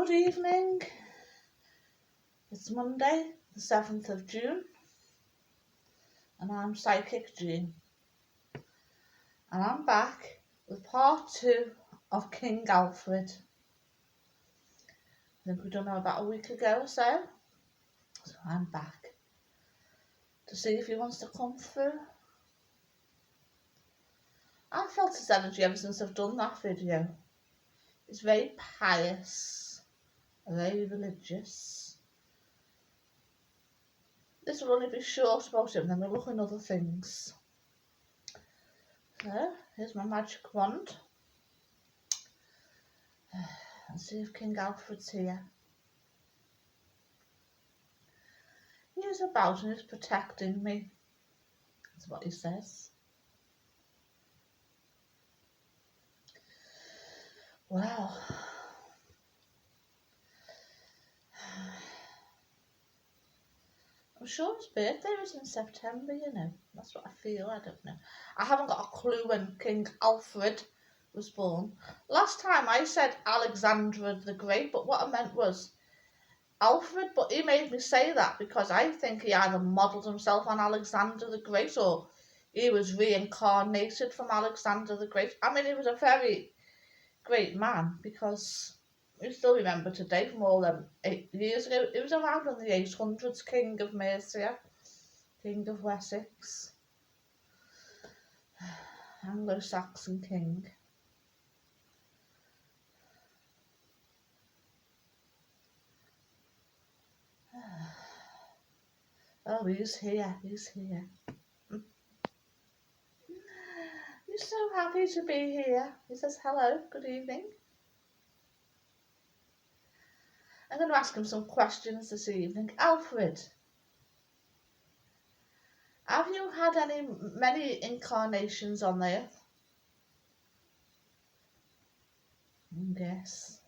Good evening. It's Monday, the 7th of June, and I'm Psychic Jean. And I'm back with part 2 of King Alfred. I think we've done it about a week ago or so. So I'm back to see if he wants to come through. I've felt his energy ever since I've done that video. He's very pious, very religious. This will only be short about him, then we'll look at other things. So, here's my magic wand. Let's see if King Alfred's here. He is about and is protecting me. That's what he says. Well, I'm sure his birthday was in September, you know. That's what I feel, I don't know. I haven't got a clue when King Alfred was born. Last time I said Alexander the Great, but what I meant was Alfred, but he made me say that because I think he either modelled himself on Alexander the Great or he was reincarnated from Alexander the Great. I mean, he was a very great man because we still remember today from all them 8 years ago. It was around in the 800s, King of Mercia, King of Wessex, Anglo-Saxon king. Oh, he's here, he's here. He's so happy to be here. He says hello, good evening. I'm going to ask him some questions this evening. Alfred, have you had many incarnations on earth? Yes.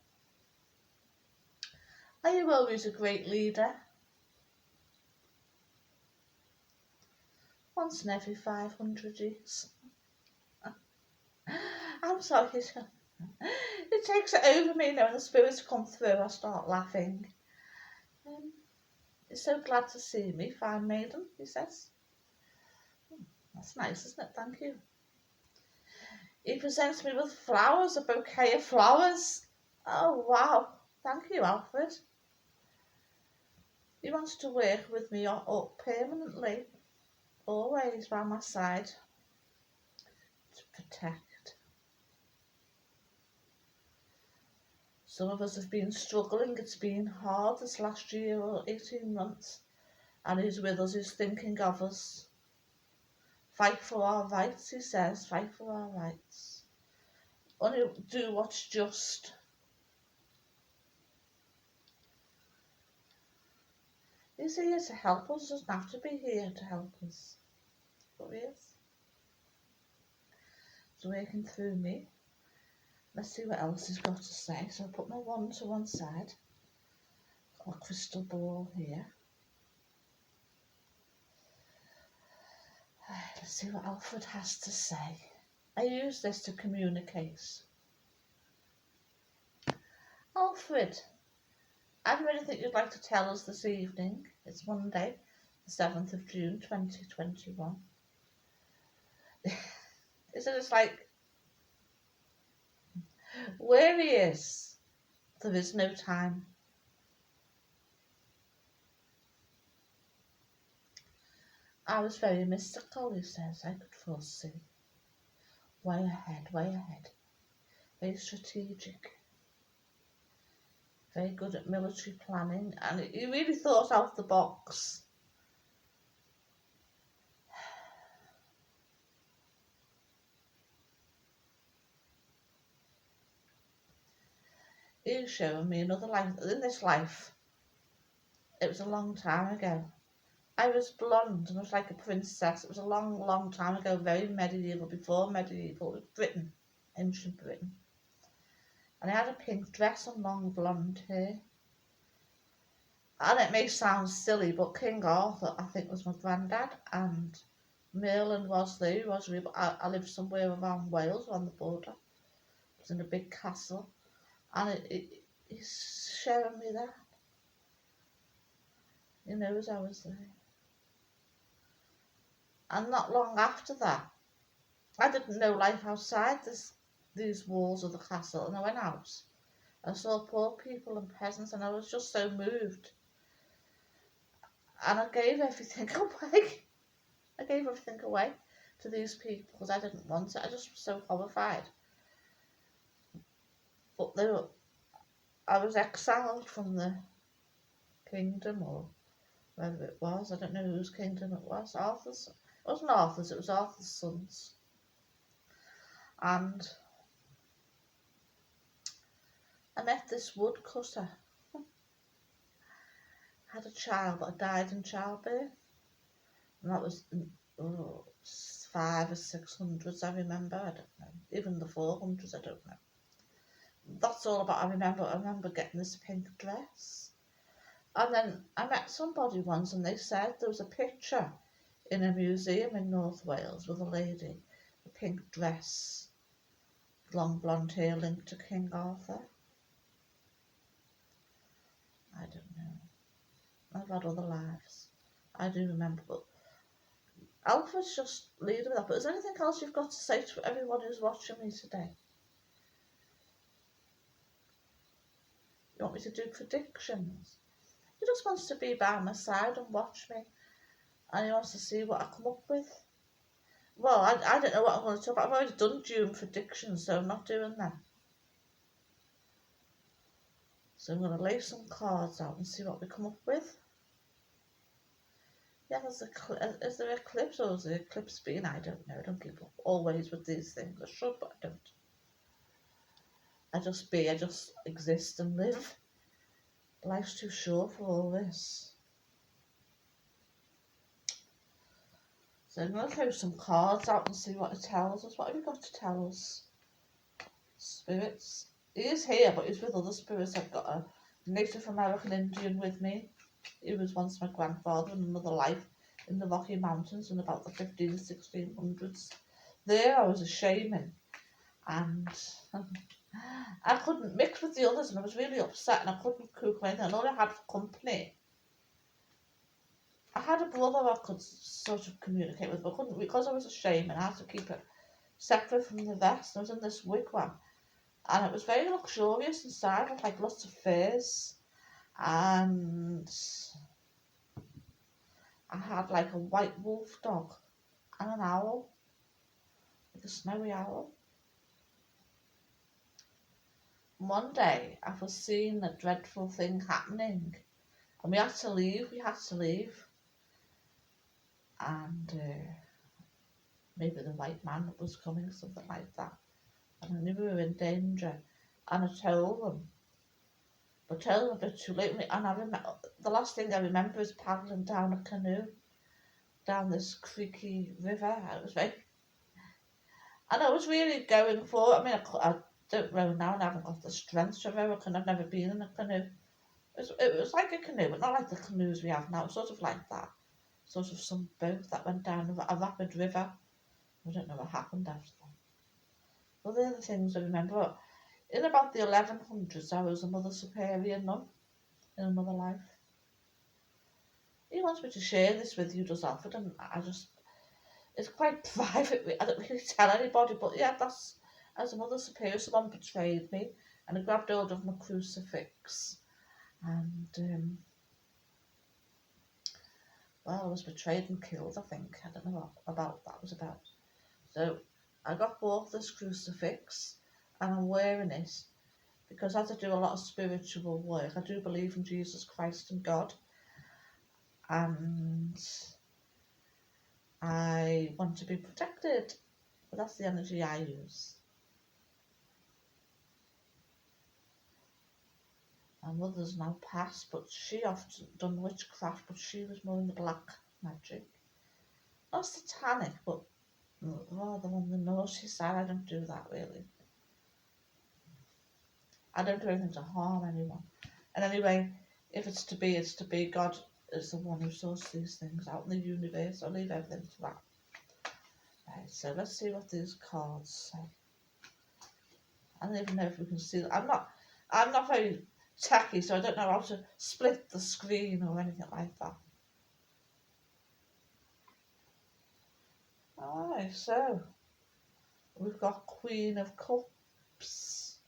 Are you always a great leader? Once in every 500 years. I'm sorry. It takes it over me now when the spirits come through. I start laughing. He's so glad to see me, fine maiden, he says. That's nice, isn't it? Thank you. He presents me with flowers, a bouquet of flowers. Oh, wow. Thank you, Alfred. He wants to work with me up permanently, always by my side, to protect. Some of us have been struggling. It's been hard this last year or 18 months. And he's with us, he's thinking of us. Fight for our rights, he says, fight for our rights. Only do what's just. He's here to help us, doesn't have to be here to help us. But he is. He's working through me. Let's see what else he's got to say. So I'll put my wand to one side. Got my crystal ball here. Let's see what Alfred has to say. I use this to communicate. Alfred, have you anything you'd like to tell us this evening? It's Monday, the 7th of June, 2021. Isn't it like where he is, there is no time. I was very mystical, he says. I could foresee. Way ahead, way ahead. Very strategic. Very good at military planning. And he really thought out the box. He's showing me another life. In this life, it was a long time ago. I was blonde and I was like a princess. It was a long, long time ago, very medieval, before medieval, Britain, ancient Britain. And I had a pink dress and long blonde hair. And it may sound silly, but King Arthur, I think, was my granddad, and Merlin was there. He was real. I lived somewhere around Wales on the border. It was in a big castle. And he's showing me that. He knows I was there. And not long after that, I didn't know life outside these walls of the castle, and I went out. I saw poor people and peasants, and I was just so moved. And I gave everything away. I gave everything away to these people because I didn't want it. I just was so horrified. But I was exiled from the kingdom, or whether it was, I don't know whose kingdom it was. Arthur's. It wasn't Arthur's, it was Arthur's sons. And I met this woodcutter. Had a child, but I died in childbirth. And that was in 500 or 600s, I remember. I don't know. Even the 400s, I don't know. That's all about I remember getting this pink dress. And then I met somebody once and they said there was a picture in a museum in North Wales with a lady, a pink dress, long blonde hair linked to King Arthur. I don't know. I've had other lives. I do remember, but Alfred's just leading with that. But is there anything else you've got to say to everyone who's watching me today? You want me to do predictions? He just wants to be by my side and watch me. And he wants to see what I come up with. Well, I don't know what I'm going to talk about. I've already done June predictions, so I'm not doing them. So I'm going to lay some cards out and see what we come up with. Yeah, is there eclipse or is there eclipse being? I don't know. I don't keep up always with these things. I should, but I don't. I just exist and live. Life's too short for all this. So I'm going to throw some cards out and see what it tells us. What have you got to tell us? Spirits. He is here, but he's with other spirits. I've got a Native American Indian with me. He was once my grandfather in another life in the Rocky Mountains in about the 1600s. There I was a shaman, and I couldn't mix with the others, and I was really upset, and I couldn't cook anything. And all I had for company, I had a brother I could sort of communicate with, but I couldn't, because I was a shaman. I had to keep it separate from the rest. I was in this wigwam, and it was very luxurious inside with like lots of furs, and I had like a white wolf dog and an owl, like a snowy owl. One day I was seeing a dreadful thing happening, and we had to leave. And maybe the white man was coming, something like that. And I knew we were in danger, and I told them. But told them a bit too late. And I remember, the last thing I remember is paddling down a canoe, down this creaky river. And I was really going for it. I mean, I don't row now, and I haven't got the strength to row, and I've never been in a canoe. It was like a canoe, but not like the canoes we have now. Sort of like that. Sort of some boat that went down a rapid river. I don't know what happened after that. Well, they're the things I remember. In about the 1100s, I was a Mother Superior nun in another life. He wants me to share this with you, does Alfred, and it's quite private. I don't really tell anybody, but yeah, that's, as a Mother Superior, someone betrayed me, and I grabbed hold of my crucifix, and well, I was betrayed and killed, I think. I don't know what about that was about. So I bought this crucifix, and I'm wearing it because as I do a lot of spiritual work, I do believe in Jesus Christ and God, and I want to be protected. But that's the energy I use. My mother's now passed, but she often done witchcraft, but she was more in the black magic. Not satanic, but rather on the naughty side. I don't do that really. I don't do anything to harm anyone. And anyway, if it's to be, it's to be. God is the one who sorts these things out in the universe. I'll leave everything to that. Right, so let's see what these cards say. I don't even know if we can see them. I'm not very techie, so I don't know how to split the screen or anything like that. Alright, so we've got Queen of Cups.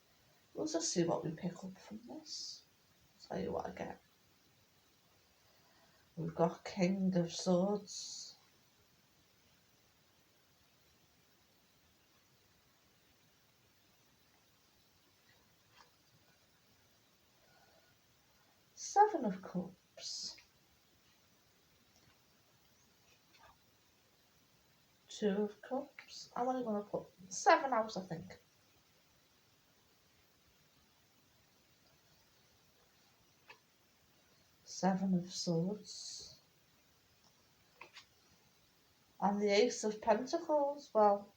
We'll just see what we pick up from this. I'll tell you what I get. We've got King of Swords. Seven of Cups. Two of Cups. I'm only going to put 7 out, I think. Seven of Swords. And the Ace of Pentacles. Well,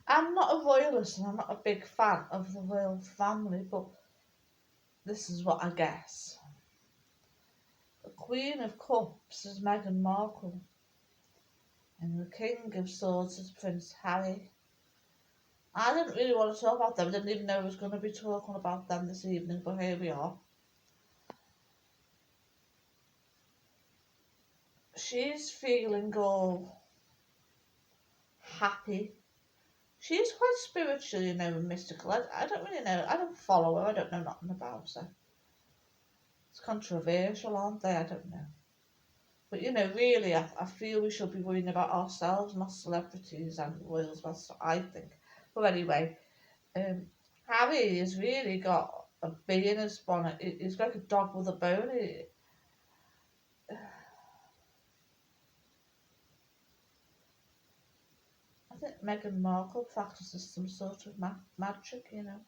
I'm not a royalist and I'm not a big fan of the royal family, but this is what I guess. The Queen of Cups is Meghan Markle, and the King of Swords is Prince Harry. I didn't really want to talk about them. I didn't even know I was going to be talking about them this evening, but here we are. She's feeling all happy. She's quite spiritual, you know, and mystical. I don't really know. I don't follow her. I don't know nothing about her. It's controversial, aren't they? I don't know. But, you know, really, I feel we should be worrying about ourselves, not celebrities and royals. That's what I think. But anyway, Harry has really got a bee in his bonnet. He's like a dog with a bone. I think Meghan Markle practices some sort of magic, you know.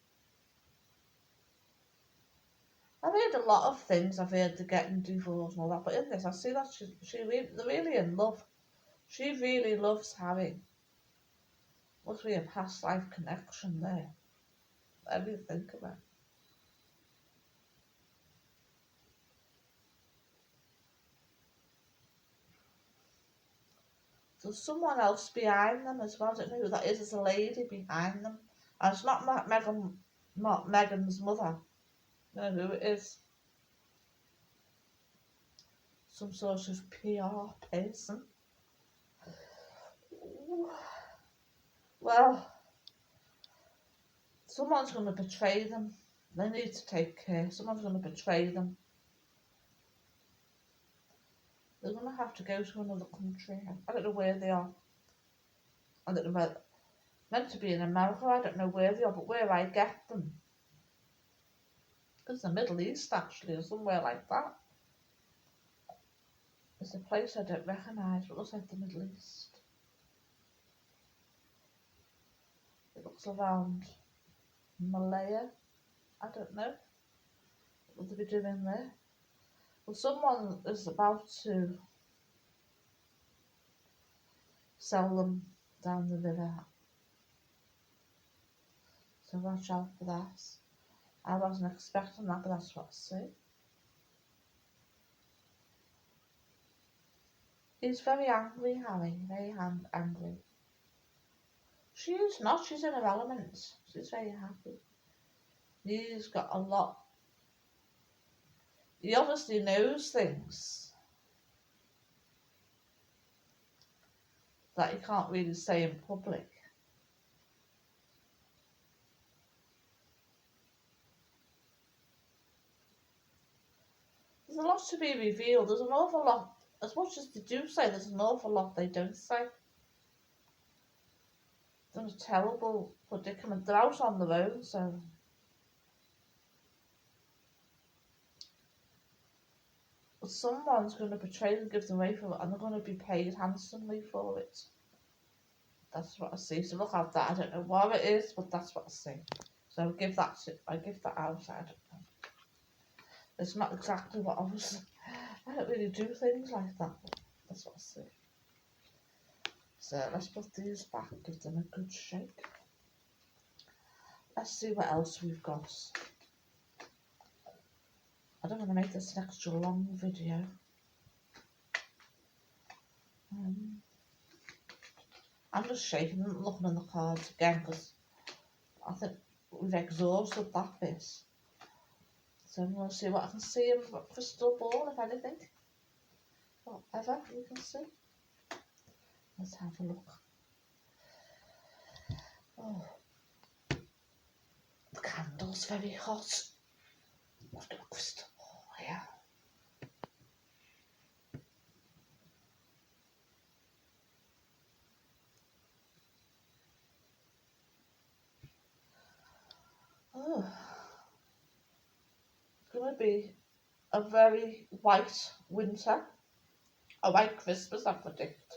I've heard a lot of things. I've heard they're getting divorced and all that, but in this, I see that they're really in love. She really loves Harry. Must be a past life connection there. What do you think about it? There's someone else behind them as well. I don't know who that is. There's a lady behind them. And it's not Meghan's mother. I don't know who it is. Some sort of PR person. Well, someone's going to betray them. They need to take care. Someone's going to betray them. They're going to have to go to another country. I don't know where they are. I don't know where. Meant to be in America. I don't know where they are, but where I get them. It's the Middle East, actually, or somewhere like that. It's a place I don't recognise, but it looks like the Middle East. It looks around Malaya. I don't know. What will they be doing there? Well, someone is about to sell them down the river. So watch out for that. I wasn't expecting that, but that's what I see. He's very angry, Harry. Very angry. She is not. She's in her element. She's very happy. He's got a lot. He obviously knows things that he can't really say in public. There's a lot to be revealed. There's an awful lot. As much as they do say, there's an awful lot they don't say. They're in a terrible predicament. They're out on their own, so. But someone's going to betray them, give them away for it, and they're going to be paid handsomely for it. That's what I see. So look at that. I don't know what it is, but that's what I see. So I give that out. I don't know. It's not exactly what I was. I don't really do things like that. But that's what I see. So let's put these back. Give them a good shake. Let's see what else we've got. I don't want to make this an extra long video. I'm just shaking and looking in the cards again because I think we've exhausted that bit. So I'm going to see what I can see in crystal ball, if anything. Whatever you can see. Let's have a look. Oh, the candle's very hot. I've got a crystal ball here. Oh, it's going to be a very white winter, a white Christmas, I predict.